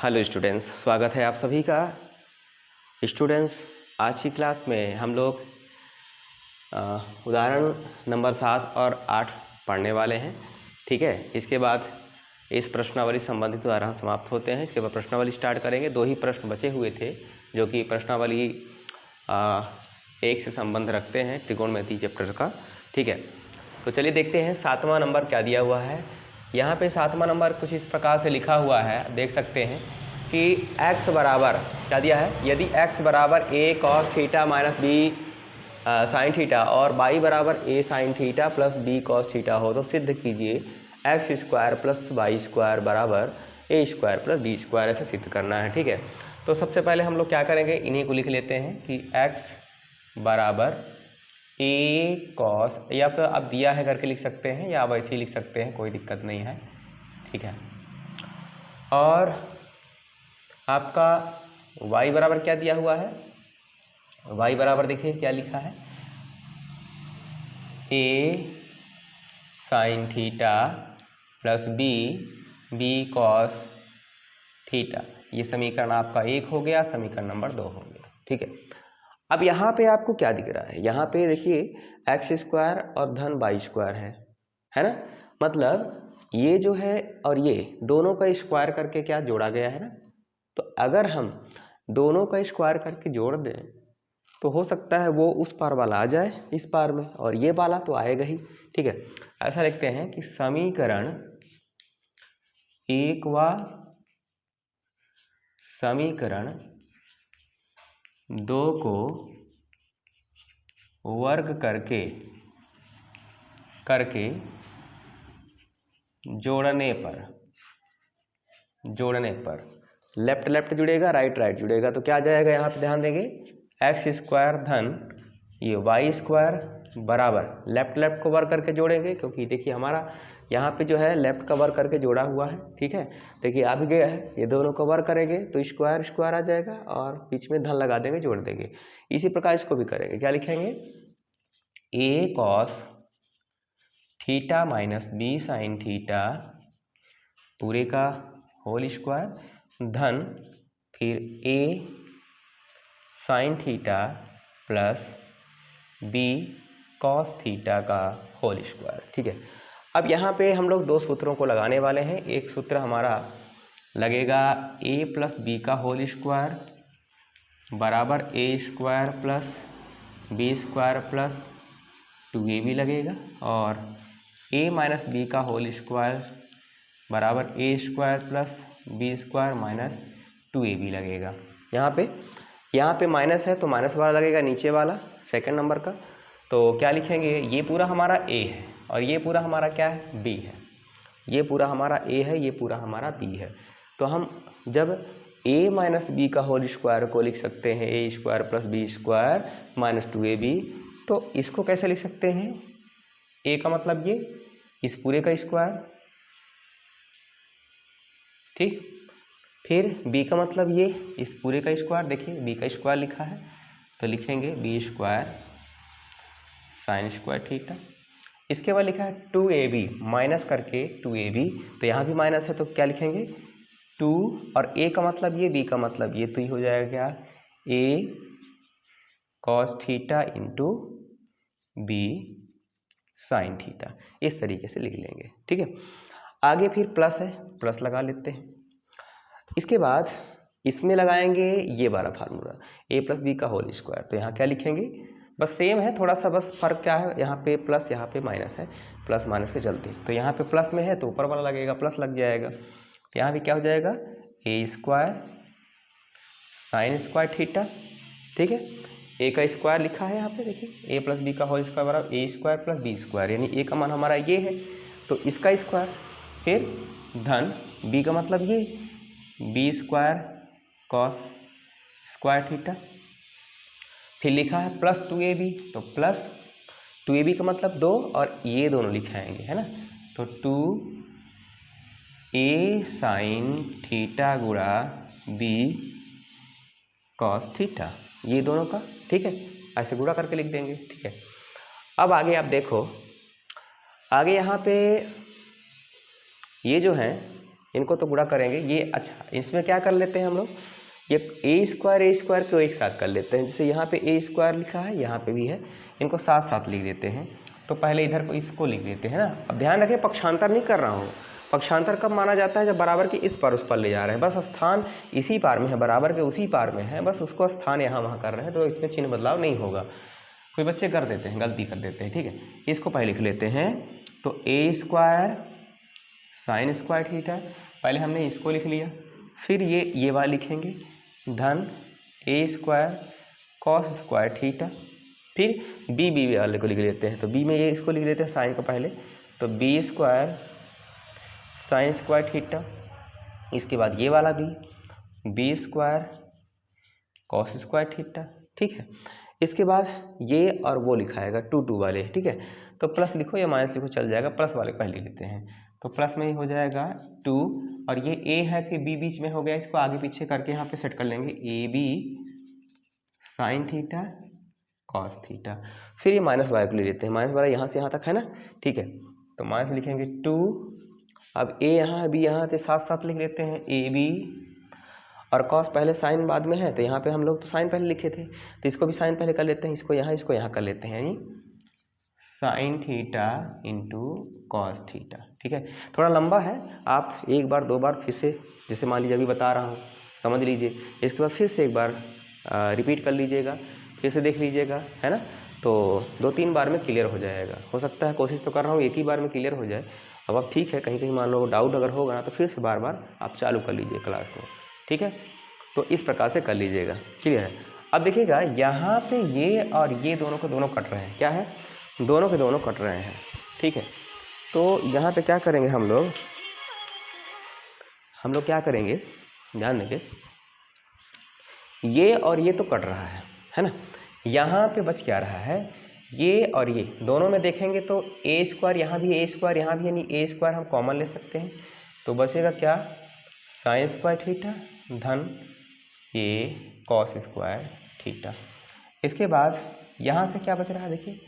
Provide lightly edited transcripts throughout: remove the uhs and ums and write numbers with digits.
Hello students, स्वागत है आप सभी का। स्टूडेंट्स, आज की क्लास में हम लोग उदाहरण नंबर 7 और 8 पढ़ने वाले हैं। ठीक है, इसके बाद इस प्रश्नावली संबंधित उदाहरण समाप्त होते हैं। इसके बाद प्रश्नावली स्टार्ट करेंगे। 2 ही प्रश्न बचे हुए थे जो कि प्रश्नावली 1 से संबंध रखते हैं, त्रिकोणमिति चैप्टर का। ठीक है, तो चलिए देखते हैं 7वां नंबर क्या दिया हुआ है। यहाँ पे 7वां नंबर कुछ इस प्रकार से लिखा हुआ है, देख सकते हैं कि x बराबर क्या दिया है। यदि x बराबर a cos theta minus b sine theta और y बराबर a sine theta plus b cos theta हो तो सिद्ध कीजिए x square plus y square बराबर a square plus b square, ऐसे सिद्ध करना है। ठीक है, तो सबसे पहले हम लोग क्या करेंगे, इन्हीं को लिख लेते हैं कि x बराबर a cos, या फिर आप दिया है करके लिख सकते हैं या वैसे ही लिख सकते हैं, कोई दिक्कत नहीं है। ठीक है, और आपका y बराबर क्या दिया हुआ है। y बराबर देखिए क्या लिखा है, a sine theta plus b cos theta. ये समीकरण आपका 1 हो गया, समीकरण नंबर 2 हो गया। ठीक है, अब यहाँ पे आपको क्या दिख रहा है, यहाँ पे देखिए एक्स स्क्वायर और धन वाई स्क्वायर है ना। मतलब ये जो है और ये दोनों का स्क्वायर करके क्या जोड़ा गया है ना। तो अगर हम दोनों का स्क्वायर करके जोड़ दें तो हो सकता है वो उस पार वाला आ जाए इस पार में, और ये वाला तो आएगा ही। ठीक है, ऐसा लिखते हैं कि समीकरण 1 व समीकरण 2 को वर्ग करके जोड़ने पर लेफ्ट लेफ्ट जुड़ेगा, राइट राइट जुड़ेगा। तो क्या आ जाएगा, यहाँ पे ध्यान देंगे, एक्स स्क्वायर धन ये वाई स्क्वायर बराबर लेफ्ट लेफ्ट को वर्ग करके जोड़ेंगे, क्योंकि देखिए हमारा यहाँ पे जो है लेफ्ट का वर्ग करके जोड़ा हुआ है। ठीक है, देखिए आ भी गया है, ये दोनों को वर्ग करेंगे तो स्क्वायर स्क्वायर आ जाएगा और बीच में धन लगा देंगे, जोड़ देंगे। इसी प्रकार इसको भी करेंगे, क्या लिखेंगे, a cos theta minus b sine theta पूरे का होल स्क्वायर धन फिर a sine theta plus b cos theta का होल स्क्वायर। ठीक है, अब यहाँ पे हम लोग 2 सूत्रों को लगाने वाले हैं। एक सूत्र हमारा लगेगा a प्लस बी का होल स्क्वायर बराबर a square plus b square plus 2ab लगेगा, और a माइनस बी का होल स्क्वायर बराबर a square plus b square minus 2ab लगेगा। यहाँ पे माइनस है तो माइनस वाला लगेगा नीचे वाला सेकंड नंबर का। तो क्या लिखेंगे, ये पूरा हमारा a है और ये पूरा हमारा क्या है, b है। ये पूरा हमारा a है, ये पूरा हमारा b है। तो हम जब a माइनस बी का होल स्क्वायर को लिख सकते हैं a square plus b square minus 2ab, तो इसको कैसे लिख सकते हैं, a का मतलब ये इस पूरे का स्क्वायर, ठीक, फिर b का मतलब ये इस पूरे का स्क्वायर। देखिए b का स्क्वायर लिखा है तो लिखेंगे b square sine square theta. इसके बाद लिखा है 2ab माइनस करके 2ab, तो यहाँ भी माइनस है तो क्या लिखेंगे 2, और a का मतलब ये b का मतलब ये, तो ये हो जाएगा क्या, a cos theta into b sine theta. इस तरीके से लिख लेंगे। ठीक है, आगे फिर प्लस है, प्लस लगा लेते हैं। इसके बाद इसमें लगाएंगे ये वाला फार्मूला a प्लस बी का होल स्क्वायर। तो यहाँ क्या लिखेंगे, बस सेम है, थोड़ा सा बस फर्क क्या है, यहाँ पे प्लस यहाँ पे माइनस है, प्लस माइनस के चलते। तो यहाँ पे प्लस में है तो ऊपर वाला लगेगा प्लस लग जाएगा। यहाँ भी क्या हो जाएगा, a square sine square theta. ठीक है, a का स्क्वायर लिखा है यहाँ पे, देखिए a प्लस बी का होल स्क्वायर बराबर a square plus b square, यानी a का मान हमारा ये है तो इसका स्क्वायर, फिर धन b का मतलब ये b square cos square theta, फिर लिखा है प्लस 2ab, तो प्लस 2ab का मतलब 2 और ये दोनों लिखाएंगे, है ना। तो 2a साइन थीटा गुणा b कॉस थीटा, ये दोनों का। ठीक है, ऐसे गुणा करके लिख देंगे। ठीक है, अब आगे आप देखो, आगे यहाँ पे ये जो है इनको तो गुणा करेंगे ये। अच्छा, इसमें क्या कर लेते हैं हम लोग, ये ए स्क्वायर को एक साथ कर लेते हैं। जैसे यहाँ पे ए स्क्वायर लिखा है, यहाँ पे भी है, इनको साथ साथ लिख देते हैं। तो पहले इधर को इसको लिख देते हैं ना। अब ध्यान रखें, पक्षांतर नहीं कर रहा हूँ। पक्षांतर कब माना जाता है, जब बराबर के इस पार उस पर ले जा रहे हैं, बस स्थान इसी पार में है, बराबर के उसी पार में है, बस उसको स्थान यहाँ वहाँ कर रहे हैं, तो इसमें चिन्ह बदलाव नहीं होगा। कोई बच्चे कर देते हैं, गलती कर देते हैं, ठीक है। इसको पहले लिख लेते हैं। तो ए स्क्वायर साइन स्क्वायर थीटा, पहले हमने इसको लिख लिया, फिर ये वाला लिखेंगे धन ए स्क्वायर कॉस स्क्वायर थीटा, फिर बी वाले को लिख लेते हैं। तो बी में ये इसको लिख देते हैं साइन को पहले, तो b square sine square theta, इसके बाद ये वाला b square cos square theta, ठीक है। इसके बाद ये और वो लिखाएगा 2 वाले, ठीक है। तो प्लस लिखो या माइनस लिखो चल जाएगा, प्लस वाले पहले लेते हैं। तो प्लस में हो जाएगा 2, और ये ए है फिर बी बीच में हो गया, इसको आगे पीछे करके यहाँ पे सेट कर लेंगे, a b sine theta cos theta. फिर ये माइनस वाले को ले लेते हैं, माइनस वाला यहाँ से यहाँ तक है ना, ठीक है। तो माइनस लिखेंगे 2, अब ए यहाँ बी यहाँ से साथ साथ लिख लेते हैं, ए बी, और कॉस पहले साइन बाद में है, तो यहाँ पे हम लोग तो साइन पहले लिखे थे, तो इसको भी साइन पहले कर लेते हैं, इसको यहाँ कर लेते हैं, यानी sine theta into cos theta, ठीक है। थोड़ा लंबा है, आप एक बार 2 बार फिर से, जैसे मान लीजिए अभी बता रहा हूँ, समझ लीजिए, इसके बाद फिर से एक बार रिपीट कर लीजिएगा, फिर से देख लीजिएगा, है ना। तो 2-3 बार में क्लियर हो जाएगा, हो सकता है, कोशिश तो कर रहा हूँ एक ही बार में क्लियर हो जाए। अब ठीक है, कहीं मान लो डाउट अगर होगा ना, तो फिर से बार आप चालू कर लीजिए क्लास को, ठीक है। तो इस प्रकार से कर लीजिएगा, क्लियर है। अब देखिएगा यहाँ पे ये और ये दोनों के दोनों कट रहे हैं, क्या है, दोनों के दोनों कट रहे हैं, ठीक है। तो यहाँ पे क्या करेंगे हम लोग क्या करेंगे, ध्यान देंगे, ये और ये तो कट रहा है ना। यहाँ पे बच क्या रहा है, ये और ये दोनों में देखेंगे तो ए स्क्वायर यहाँ भी, ए स्क्वायर यहाँ भी, यानी ए स्क्वायर हम कॉमन ले सकते हैं। तो बचेगा क्या, साइन स्क्वायर थीटा धन ये कॉस स्क्वायर थीटा। इसके बाद यहाँ से क्या बच रहा है, देखिए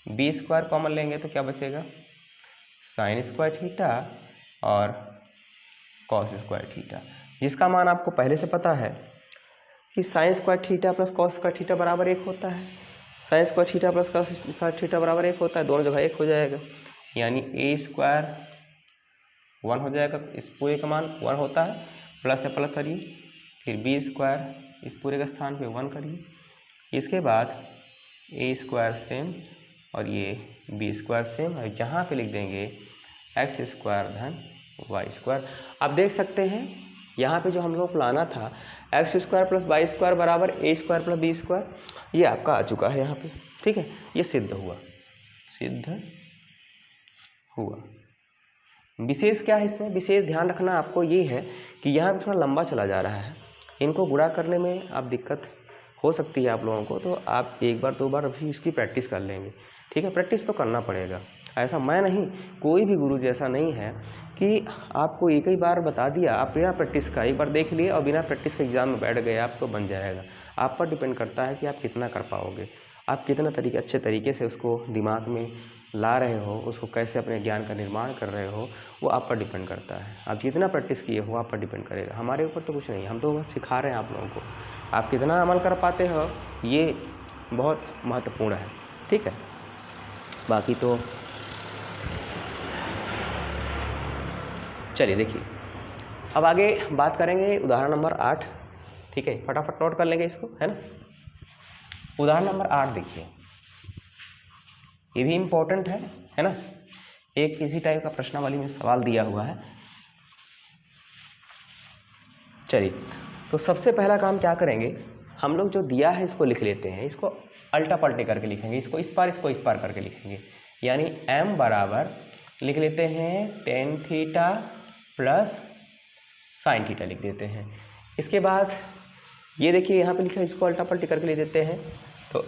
बी स्क्वायर कॉमन लेंगे तो क्या बचेगा, साइन स्क्वायर थीटा और कॉस स्क्वायर थीटा, जिसका मान आपको पहले से पता है कि sign square theta plus cos square theta बराबर 1 होता है। Sign square theta plus cos square theta बराबर 1 होता है, दोनों जगह 1 हो जाएगा, यानी ए स्क्वायर 1 हो जाएगा, इस पूरे का मान 1 होता है, प्लस है प्लस करिए, फिर बी स्क्वायर इस पूरे के स्थान पे 1 करिए, इसके बाद ए स्क्वायर सेम और ये बी स्क्वायर सेम, और यहाँ पे लिख देंगे एक्स स्क्वायर धन वाई स्क्वायर। आप देख सकते हैं यहाँ पे जो हम लोग को लाना था x square plus y square बराबर a square plus b square, ये आपका आ चुका है यहाँ पे, ठीक है। ये सिद्ध हुआ। विशेष क्या है इसमें, विशेष ध्यान रखना आपको ये है कि यहाँ पे थोड़ा लंबा चला जा रहा है, इनको गुणा करने में आप दिक्कत हो सकती है आप लोगों को, तो आप 1 बार 2 बार अभी इसकी प्रैक्टिस कर लेंगे, ठीक है। प्रैक्टिस तो करना पड़ेगा, ऐसा मैं नहीं, कोई भी गुरु जैसा नहीं है कि आपको एक ही बार बता दिया, आप बिना प्रैक्टिस का एक बार देख लिए और बिना प्रैक्टिस के एग्जाम में बैठ गए, आप तो बन जाएगा। आप पर डिपेंड करता है कि आप कितना कर पाओगे, आप कितना अच्छे तरीके से उसको दिमाग में ला रहे हो, उसको कैसे अपने ज्ञान का निर्माण कर रहे हो, वो आप पर डिपेंड करता है। आप जितना प्रैक्टिस किए हो आप पर डिपेंड करेगा, हमारे ऊपर तो कुछ नहीं, हम तो बस सिखा रहे हैं आप लोगों को। आप कितना अमल कर पाते हो ये बहुत महत्वपूर्ण है, ठीक है। बाकी तो चलिए देखिए, अब आगे बात करेंगे उदाहरण नंबर 8, ठीक है। फटाफट नोट कर लेंगे इसको, है ना। उदाहरण नंबर 8 देखिए, ये भी इम्पोर्टेंट है ना। एक किसी टाइप का प्रश्नावली में सवाल दिया हुआ है। चलिए, तो सबसे पहला काम क्या करेंगे, हम लोग जो दिया है इसको लिख लेते हैं, इसको अल्टा पलटी करके लिखेंगे, इसको इस पार करके लिखेंगे, यानी m बराबर लिख लेते हैं ten theta plus sine theta लिख देते हैं। इसके बाद ये देखिए यहाँ पे लिखा है, इसको अल्टा पलटी करके लिख देते हैं। तो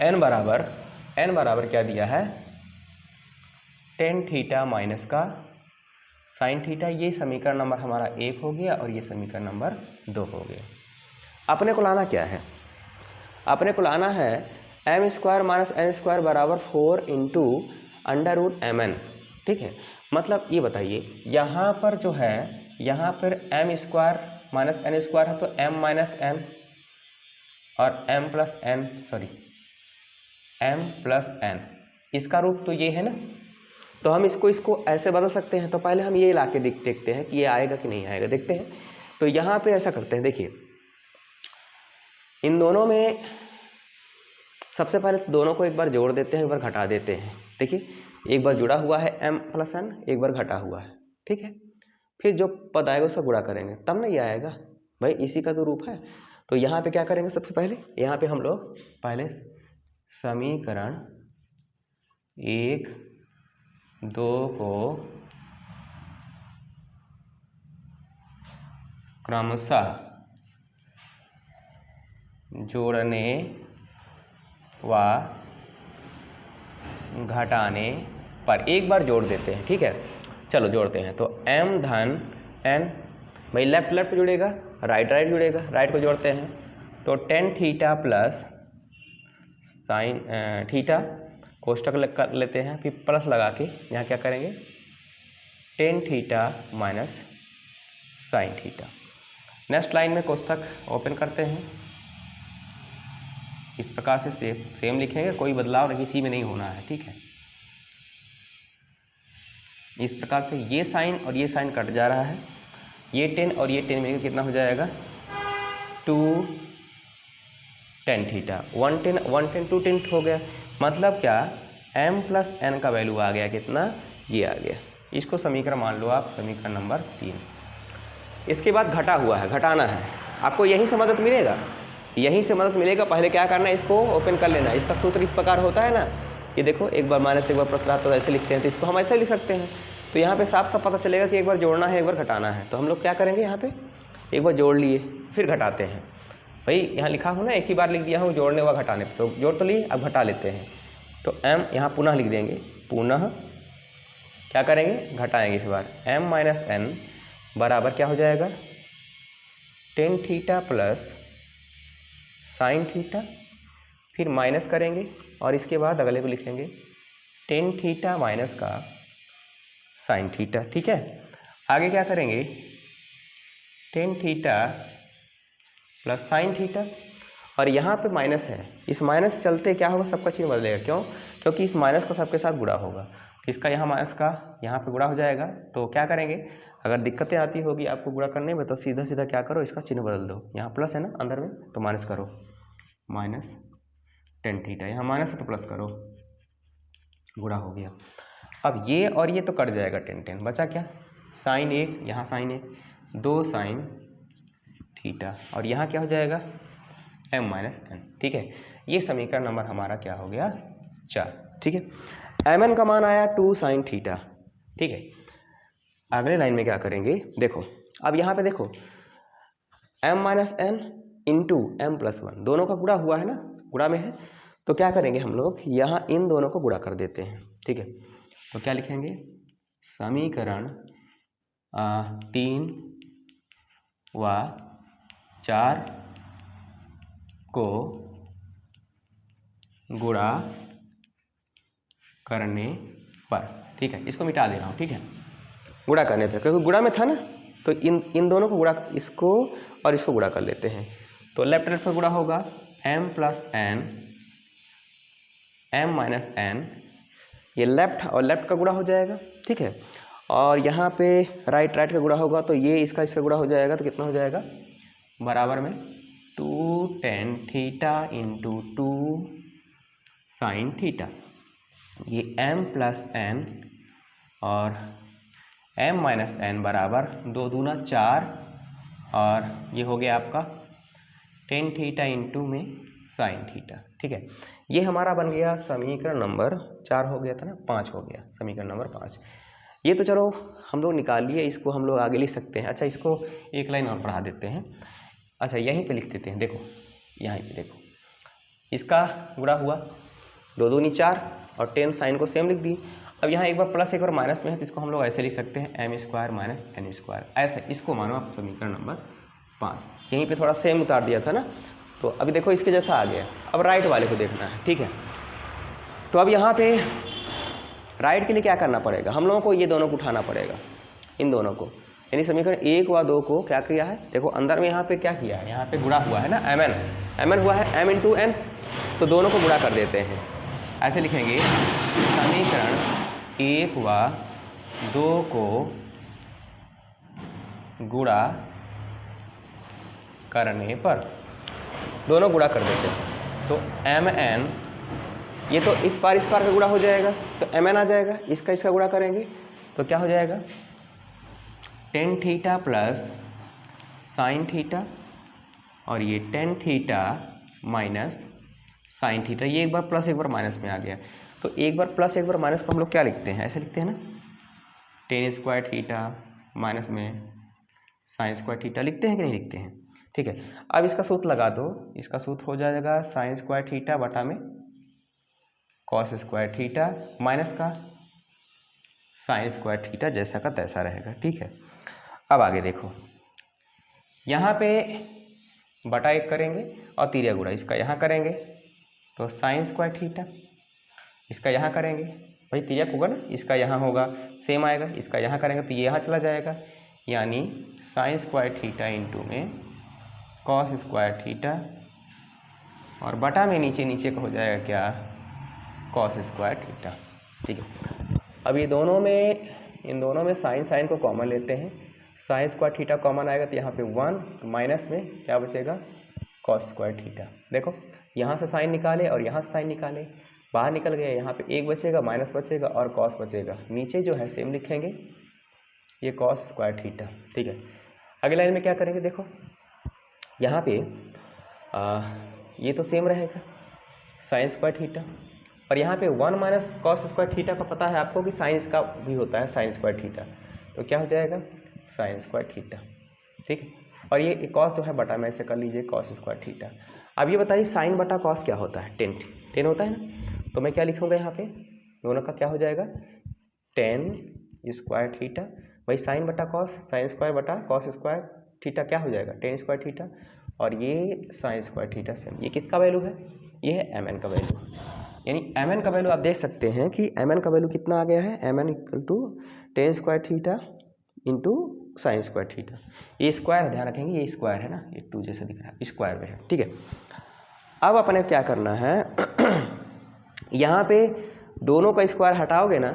n बराबर क्या दिया है, टेन थीटा माइनस का साइन थीटा। ये समीकरण नंबर हमारा 1 हो गया और ये समीकरण नंबर 2 हो गया। अपने को लाना क्या है, अपने को लाना है m square minus n square बराबर 4 इंटू अंडर रूट mn, ठीक है। मतलब ये बताइए यहाँ पर जो है यहाँ पर m square minus n square है तो m माइनस n और m प्लस n इसका रूप तो ये है ना, तो हम इसको ऐसे बदल सकते हैं। तो पहले हम ये ला के देखते हैं कि ये आएगा कि नहीं आएगा, देखते हैं। तो यहाँ पे ऐसा करते हैं, देखिए इन दोनों में सबसे पहले तो दोनों को एक बार जोड़ देते हैं, एक बार घटा देते हैं। देखिए एक बार जुड़ा हुआ है m प्लस n, एक बार घटा हुआ है, ठीक है। फिर जो पद आएगा उसका गुणा करेंगे तब नहीं आएगा भाई, इसी का तो रूप है। तो यहाँ पे क्या करेंगे, सबसे पहले यहाँ पे हम लोग पहले समीकरण 1, 2 को क्रमशः जोड़ने व घटाने पर एक बार जोड़ देते हैं, ठीक है। चलो जोड़ते हैं। तो m धन n, भाई लेफ्ट लेफ्ट जुड़ेगा, राइट राइट जुड़ेगा, राइट को जोड़ते हैं तो tan theta plus sine theta, कोष्टक कर लेते हैं, फिर प्लस लगा के यहाँ क्या करेंगे, tan theta minus sine theta. Next line में कोष्टक ओपन करते हैं, इस प्रकार से सेम लिखेंगे, कोई बदलाव किसी में नहीं होना है, ठीक है। इस प्रकार से ये साइन और ये साइन कट जा रहा है, ये 10 और ये 10 में कितना हो जाएगा, 2 tan थीटा, 110 2 10 हो गया। मतलब क्या, m प्लस n का वैल्यू आ गया कितना, ये आ गया। इसको समीकरण मान लो आप, समीकरण नंबर 3। इसके बाद घटा हुआ है, घटाना है, आपको यहीं से मदद मिलेगा, यहीं से मदद मिलेगा। पहले क्या करना है, इसको ओपन कर लेना। इसका सूत्र इस प्रकार होता है ना, ये देखो एक बार माइनस एक बार प्लस रहा तो ऐसे लिखते हैं, तो इसको हम ऐसे लिख सकते हैं। तो यहाँ पे साफ साफ पता चलेगा कि एक बार जोड़ना है, एक बार घटाना है। तो हम लोग क्या करेंगे, यहाँ पे एक बार जोड़ लिए फिर घटाते हैं। भाई यहाँ लिखा हो ना, एक ही बार लिख दिया हूँ जोड़ने व घटाने, तो जोड़ तो लिए, अब घटा लेते हैं। तो m यहाँ पुनः लिख देंगे, पुनः क्या करेंगे, घटाएंगे इस बार। m माइनस n बराबर क्या हो जाएगा, ten theta plus sine theta, फिर माइनस करेंगे और इसके बाद अगले को लिखेंगे टेन थीटा माइनस का साइन थीटा, ठीक है। आगे क्या करेंगे, ten theta plus sine theta, और यहाँ पे माइनस है, इस माइनस चलते क्या होगा, सबका चिन्ह बदलेगा। क्यों, क्योंकि इस माइनस का सबके साथ गुणा होगा, इसका यहाँ माइनस का यहाँ पे गुणा हो जाएगा। तो क्या करेंगे, अगर दिक्कतें आती होगी आपको गुणा करने में, तो सीधा सीधा क्या करो, इसका चिन्ह बदल दो। यहाँ प्लस है ना अंदर में, तो माइनस करो, माइनस टेन थीटा, यहाँ माइनस है तो प्लस करो, गुणा हो गया। अब ये और ये तो कट जाएगा, टेन टेन बचा क्या, साइन 1, यहाँ साइन 1, 2 साइन थीटा, और यहाँ क्या हो जाएगा, m माइनस n, ठीक है। ये समीकरण नंबर हमारा क्या हो गया, 4, ठीक है। mn का मान आया 2 साइन थीटा, ठीक है। अगले लाइन में क्या करेंगे, देखो अब यहाँ पे देखो m minus n into m plus 1, दोनों का गुणा हुआ है ना, गुणा में है। तो क्या करेंगे हम लोग, यहाँ इन दोनों को गुणा कर देते हैं, ठीक है। तो क्या लिखेंगे, समीकरण 3 व 4 को गुणा करने पर, ठीक है। इसको मिटा दे रहा हूँ, ठीक है, गुणा करने पर, क्योंकि गुणा में था ना, तो इन दोनों को गुणा, इसको और इसको गुणा कर लेते हैं। तो लेफ्ट लेफ्ट पर गुणा होगा, m plus n, m minus n, ये लेफ्ट और लेफ्ट का गुणा हो जाएगा, ठीक है। और यहाँ पे राइट राइट का गुणा होगा, तो ये इसका गुणा हो जाएगा, तो कितना हो जाएगा, बराबर में 2 tan theta into 2 sine theta. ये m प्लस n और m माइनस n बराबर 2 दूना 4, और ये हो गया आपका टेन थीटा इंटू में साइन थीटा, ठीक है। ये हमारा बन गया समीकरण नंबर 4 हो गया था ना, 5 हो गया, समीकरण नंबर 5। ये तो चलो हम लोग निकाल लिए, इसको हम लोग आगे लिख सकते हैं। अच्छा, इसको एक लाइन और बढ़ा देते हैं। अच्छा, यहीं पे लिख देते हैं, देखो यहाँ पे देखो, इसका गुणा हुआ 2 दूनी 4 और 10 साइन को सेम लिख दी। अब यहाँ एक बार प्लस एक बार माइनस में है, तो इसको हम लोग ऐसे लिख सकते हैं, m square minus n square, ऐसे इसको मानो आप समीकरण नंबर 5। यहीं पे थोड़ा सेम उतार दिया था ना, तो अभी देखो इसके जैसा आ गया। अब राइट वाले को देखना है, ठीक है। तो अब यहाँ पे राइट के लिए क्या करना पड़ेगा, हम लोगों को ये दोनों को उठाना पड़ेगा, इन दोनों को। यानी समीकरण 1 व 2 को क्या किया है, देखो अंदर में यहाँ पे क्या किया है, यहाँ पे गुणा हुआ है ना, mn हुआ है m इंटू n, तो दोनों को गुणा कर देते हैं। ऐसे लिखेंगे समीकरण 1 व 2 को गुणा करने पर, दोनों गुणा कर देते हैं तो mn, ये तो इस पार का गुणा हो जाएगा तो mn आ जाएगा, इसका गुणा करेंगे तो क्या हो जाएगा ten theta plus sine theta, और ये tan theta minus sine theta, ये एक बार प्लस एक बार माइनस में आ गया, तो एक बार प्लस एक बार माइनस को हम लोग क्या लिखते हैं, ऐसे लिखते हैं ना, टेन स्क्वायर थीटा माइनस में साइन स्क्वायर थीटा, लिखते हैं कि नहीं लिखते हैं। ठीक है, अब इसका सूत्र लगा दो, इसका सूत्र हो जाएगा साइन स्क्वायर थीटा बटा में कॉस स्क्वायर थीटा माइनस का साइन स्क्वायर थीटा, जैसा का तैसा रहेगा। ठीक है, अब आगे देखो, यहाँ पे बटा 1 करेंगे और तिर्या गुणा इसका यहाँ करेंगे तो साइन स्क्वायर थीटा, इसका यहाँ करेंगे भाई तिर्यक होगा ना, इसका यहाँ होगा सेम आएगा, इसका यहाँ करेंगे तो ये यहाँ चला जाएगा, यानी साइन स्क्वायर थीटा इंटू में कॉस स्क्वायर थीटा, और बटा में नीचे का हो जाएगा क्या, कॉस स्क्वायर थीटा। ठीक है, अब ये दोनों में, इन दोनों में साइन को कॉमन लेते हैं, साइन स्क्वायर थीटा कॉमन आएगा तो यहाँ पे 1 माइनस में क्या बचेगा, कॉस स्क्वायर थीटा। देखो यहाँ से साइन निकाले और यहाँ से साइन निकाले, बाहर निकल गया, यहाँ पे 1 बचेगा, माइनस बचेगा और कॉस बचेगा, नीचे जो है सेम लिखेंगे, ये कॉस स्क्वायर थीटा। ठीक है, अगले लाइन में क्या करेंगे, देखो यहाँ पे ये तो सेम रहेगा साइन स्क्वायर थीटा, और यहाँ पे 1 माइनस कॉस स्क्वायर थीटा का पता है आपको कि साइंस का भी होता है साइन स्क्वायर थीटा, तो क्या हो जाएगा साइन स्क्वायर थीटा। ठीक है, और ये कॉस जो है बटा में ऐसे कर लीजिए कॉस स्क्वायर थीटा। अब ये बताइए साइन बटा कॉस क्या होता है, टेन होता है ना, तो मैं क्या लिखूँगा यहाँ पे, दोनों का क्या हो जाएगा टेन स्क्वायर थीटा, वही साइन बटा कॉस, साइन स्क्वायर बटा कॉस स्क्वायर थीटा क्या हो जाएगा टेन स्क्वायर थीटा, और ये साइन स्क्वायर थीटा सेम, ये किसका वैल्यू है, ये है mn का वैल्यू, यानी mn का वैल्यू आप देख सकते हैं कि mn का वैल्यू कितना आ गया है, mn equal to tan square theta into sine square theta, ये स्क्वायर ध्यान रखेंगे, ये स्क्वायर है ना, ये 2 जैसा दिख रहा है, स्क्वायर में है। ठीक है, अब अपने क्या करना है यहाँ पे दोनों का स्क्वायर हटाओगे ना,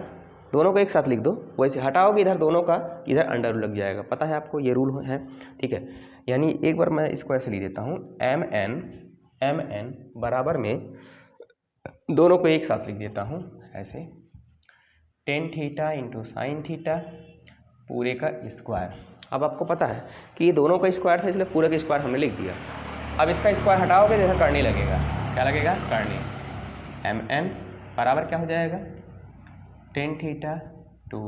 दोनों को एक साथ लिख दो, वैसे हटाओगे इधर दोनों का, इधर अंडर लग जाएगा, पता है आपको ये रूल है। ठीक है, यानी एक बार मैं स्क्वायर से लिख देता हूँ, एम एन बराबर में दोनों को एक साथ लिख देता हूँ ऐसे, tan theta into sine theta पूरे का स्क्वायर। अब आपको पता है कि ये दोनों का स्क्वायर था, इसलिए पूरे का स्क्वायर हमने लिख दिया। अब इसका स्क्वायर हटाओगे जैसा करनी लगेगा, क्या लगेगा करनी, एम एन बराबर क्या हो जाएगा tan theta two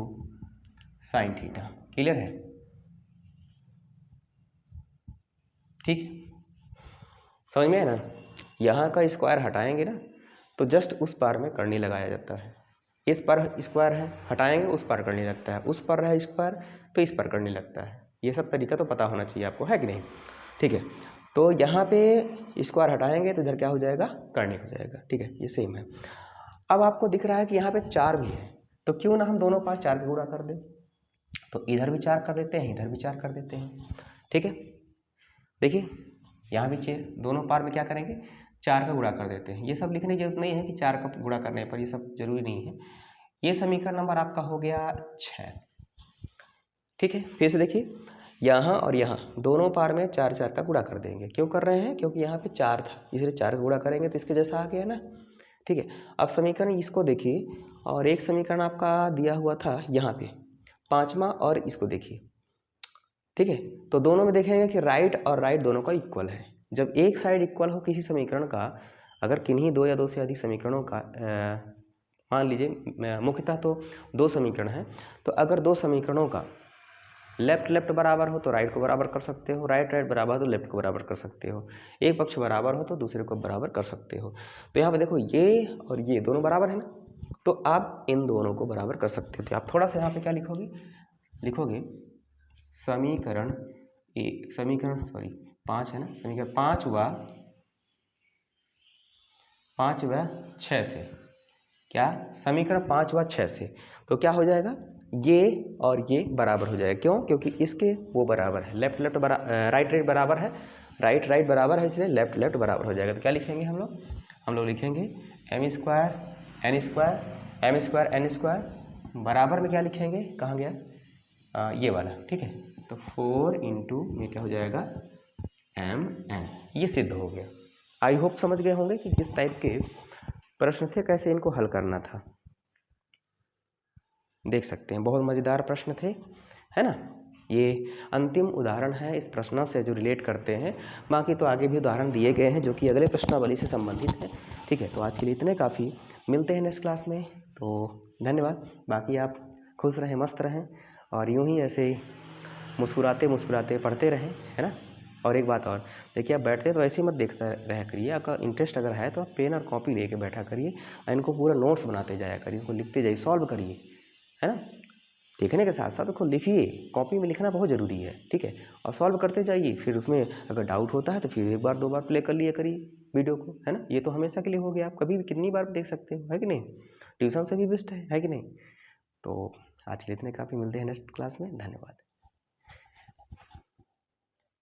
sine theta. Clear है, ठीक समझ में है ना, यहाँ का स्क्वायर हटाएंगे ना तो जस्ट उस पार में करनी लगाया जाता है, इस पर स्क्वायर है हटाएंगे उस पर करने लगता है, उस पर है स्क्वायर तो इस पर करने लगता है, ये सब तरीका तो पता होना चाहिए आपको, है कि नहीं। ठीक है, तो यहाँ पे स्क्वायर हटाएंगे तो इधर क्या हो जाएगा करने हो जाएगा। ठीक है, ये सेम है। अब आपको दिख रहा है कि यहाँ पे 4 भी है, तो क्यों ना हम दोनों पास 4 का गुणा कर दें, तो इधर भी 4 कर देते हैं, इधर भी 4 कर देते हैं। ठीक है, देखिए यहाँ भी दोनों पार में क्या करेंगे 4 का गुणा कर देते हैं। ये सब लिखने की जरूरत नहीं है कि 4 का गुणा करने पर, ये सब जरूरी नहीं है। ये समीकरण नंबर आपका हो गया 6। ठीक है, फिर से देखिए यहाँ और यहाँ दोनों पार में 4 का गुणा कर देंगे। क्यों कर रहे हैं, क्योंकि यहाँ पे 4 था इसलिए 4 का गुणा करेंगे तो इसके जैसा आ गया ना। ठीक है, अब समीकरण इसको देखिए, और एक समीकरण आपका दिया हुआ था यहाँ पे 5वां, और इसको देखिए। ठीक है, तो दोनों में देखेंगे कि राइट और राइट दोनों का इक्वल है। जब एक साइड इक्वल हो किसी समीकरण का, अगर किन्हीं 2 या 2 से अधिक समीकरणों का मान लीजिए मुख्यतः तो 2 समीकरण हैं, तो अगर 2 समीकरणों का लेफ्ट बराबर हो तो राइट को बराबर कर सकते हो, राइट बराबर हो तो लेफ्ट को बराबर कर सकते हो, एक पक्ष बराबर हो तो दूसरे को बराबर कर सकते हो। तो यहाँ पे देखो ये और ये दोनों बराबर है ना, तो आप इन दोनों को बराबर कर सकते थे। आप थोड़ा सा यहाँ पे क्या लिखोगे समीकरण 5 है ना, समीकरण 5 व 6 से, क्या समीकरण 5 व 6 से, तो क्या हो जाएगा ये और ये बराबर हो जाएगा। क्यों? क्योंकि इसके वो बराबर है, लेफ्ट लेफ्ट राइट राइट बराबर है, राइट राइट बराबर है, इसलिए लेफ्ट लेफ्ट बराबर हो जाएगा। तो क्या लिखेंगे हम लोग लिखेंगे m square n square m square n square बराबर में क्या लिखेंगे, कहाँ गया ये वाला, ठीक है। तो 4 इंटू में क्या हो जाएगा एम एन, ये सिद्ध हो गया। आई होप समझ गए होंगे कि किस टाइप के प्रश्न थे, कैसे इनको हल करना था। देख सकते हैं बहुत मज़ेदार प्रश्न थे, है ना। ये अंतिम उदाहरण है इस प्रश्न से जो रिलेट करते हैं, बाकी तो आगे भी उदाहरण दिए गए हैं जो कि अगले प्रश्नावली से संबंधित है, ठीक है। तो आज के लिए इतने काफ़ी, मिलते हैं नेक्स्ट क्लास में। तो धन्यवाद। बाकी आप खुश रहें, मस्त रहें और यूं ही ऐसे मुस्कुराते मुस्कुराते पढ़ते रहें, है ना। और एक बात और, देखिए आप बैठते हैं तो ऐसे ही मत देखता रह करिए, आपका इंटरेस्ट अगर है तो आप पेन और कॉपी लेके बैठा करिए और इनको पूरा नोट्स बनाते जाया करिए, इनको लिखते जाइए, सॉल्व करिए, है ना। लिखने के साथ साथ उसको लिखिए, कॉपी में लिखना बहुत ज़रूरी है, ठीक है। और सॉल्व करते जाइए, फिर उसमें अगर डाउट होता है तो फिर एक बार दो बार प्ले कर लिया करिए वीडियो को, है ना। ये तो हमेशा के लिए हो गया, आप कभी भी कितनी बार देख सकते हो, है कि नहीं। ट्यूशन से भी बेस्ट है कि नहीं। तो आज के लिए इतने काफ़ी, मिलते हैं नेक्स्ट क्लास में। धन्यवाद।